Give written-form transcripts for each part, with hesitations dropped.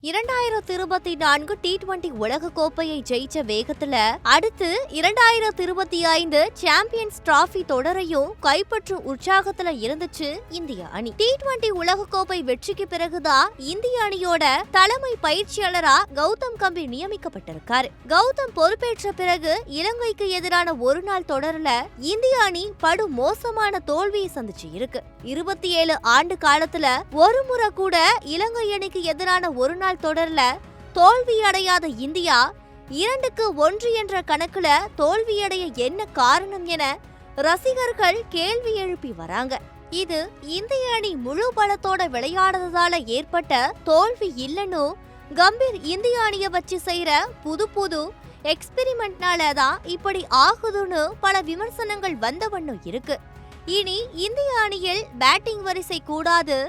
2024 T20 உலக கோப்பையை ஜெயிச்ச வேகத்துல அடுத்து 2025 சாம்பியன்ஸ் டிராபி தொடரையும் கைப்பற்றும் உற்சாகத்துல இருந்துச்சு இந்திய அணி. T20 உலக கோப்பை வெற்றிக்கு பிறகுதான் இந்திய அணியோட தலைமை பயிற்சியாளரா கௌதம் கம்பீர் நியமிக்கப்பட்டிருக்காரு. கௌதம் பொறுப்பேற்ற பிறகு இலங்கைக்கு எதிரான ஒரு நாள் தொடர்ல இந்திய அணி படு மோசமான தோல்வியை சந்திச்சு இருக்கு. 27 ஆண்டு காலத்துல ஒரு முறை கூட இலங்கை அணிக்கு எதிரான ஒரு நாள் தொடர்ல தோல்வியடையாத இந்தியா 2-1 என்ற கணக்குல தோல்வியடைய என்ன காரணம் என ரசிகர்கள் கேள்வி எழுப்பி வராங்க. இது இந்திய அணி முழு பலத்தோட விளையாடுறதால ஏற்பட்ட தோல்வி இல்லைன்னு கம்பீர் இந்திய அணியை வச்சு செய்யற புது எக்ஸ்பெரிமெண்ட்னால தான் இப்படி ஆகுதுன்னு பல விமர்சனங்கள் வந்த வண்ணம் இருக்கு. இனி இந்திய அணியில் பேட்டிங் வரிசை கூடாது,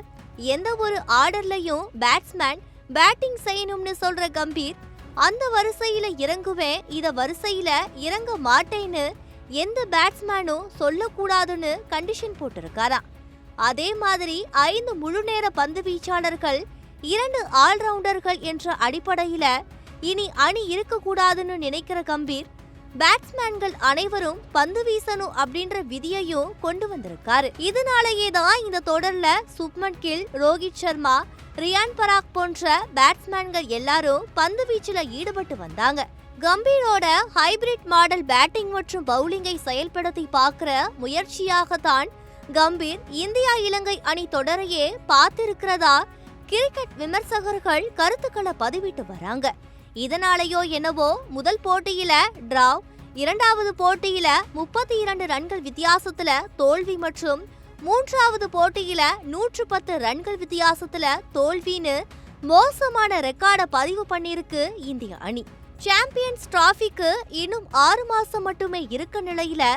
எந்த ஒரு ஆர்டர்லயும் பேட்ஸ்மேன் பேட்டிங் செய்யணும்னு சொல்ற கம்பீர் அந்த வரிசையில இறங்குவேன், இத வரிசையில இறங்க மாட்டேன்னு எந்த பேட்ஸ்மேனும் சொல்லக்கூடாதுன்னு கண்டிஷன் போட்டிருக்காராம். அதே மாதிரி 5 முழுநேர பந்து வீச்சாளர்கள் 2 ஆல்ரவுண்டர்கள் என்ற அடிப்படையில இனி அணி இருக்கக்கூடாதுன்னு நினைக்கிற கம்பீர் பேட்ஸ்மேன்கள் அனைவரும் பந்து வீசணும் அப்படின்ற விதியையும் கொண்டு வந்திருக்காரு. இதனாலேயே தான் இந்த தொடர்ல சுப்மன் கில், ரோஹித் சர்மா, ரியான் பராக் போன்ற பேட்ஸ்மேன்கள் எல்லாரும் பந்து வீச்சுல ஈடுபட்டு வந்தாங்க. கம்பீரோட ஹைபிரிட் மாடல் பேட்டிங் மற்றும் பவுலிங்கை செயல்படுத்தி பார்க்கிற முயற்சியாகத்தான் கம்பீர் இந்தியா இலங்கை அணி தொடரையே பார்த்திருக்கிறதா கிரிக்கெட் விமர்சகர்கள் கருத்துக்களை பதிவிட்டு வராங்க. இதனாலேயோ என்னவோ முதல் போட்டியில டிராவ், இரண்டாவது போட்டியில 32 ரன்கள் வித்தியாசத்துல தோல்வி மற்றும் மூன்றாவது போட்டியில 110 ரன்கள் வித்தியாசத்துல தோல்வின்னு மோசமான ரெக்கார்டை பதிவு பண்ணிருக்கு இந்திய அணி. சாம்பியன்ஸ் டிராபிக்கு இன்னும் 6 மாசம் மட்டுமே இருக்க நிலையில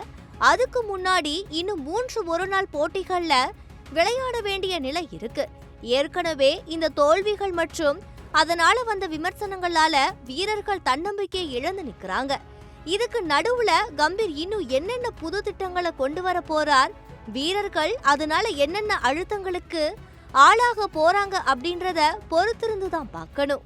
அதுக்கு முன்னாடி இன்னும் 3 ஒருநாள் போட்டிகள்ல விளையாட வேண்டிய நிலை இருக்கு. ஏற்கனவே இந்த தோல்விகள் மற்றும் அதனால வந்த விமர்சனங்களால வீரர்கள் தன்னம்பிக்கையை இழந்து நிக்கிறாங்க. இதுக்கு நடுவுல கம்பீர் இன்னும் என்னென்ன புது திட்டங்களை கொண்டு வர போறார், வீரர்கள் அதனால என்னென்ன அழுத்தங்களுக்கு ஆளாக போறாங்க அப்படின்றத பொறுத்திருந்துதான் பார்க்கணும்.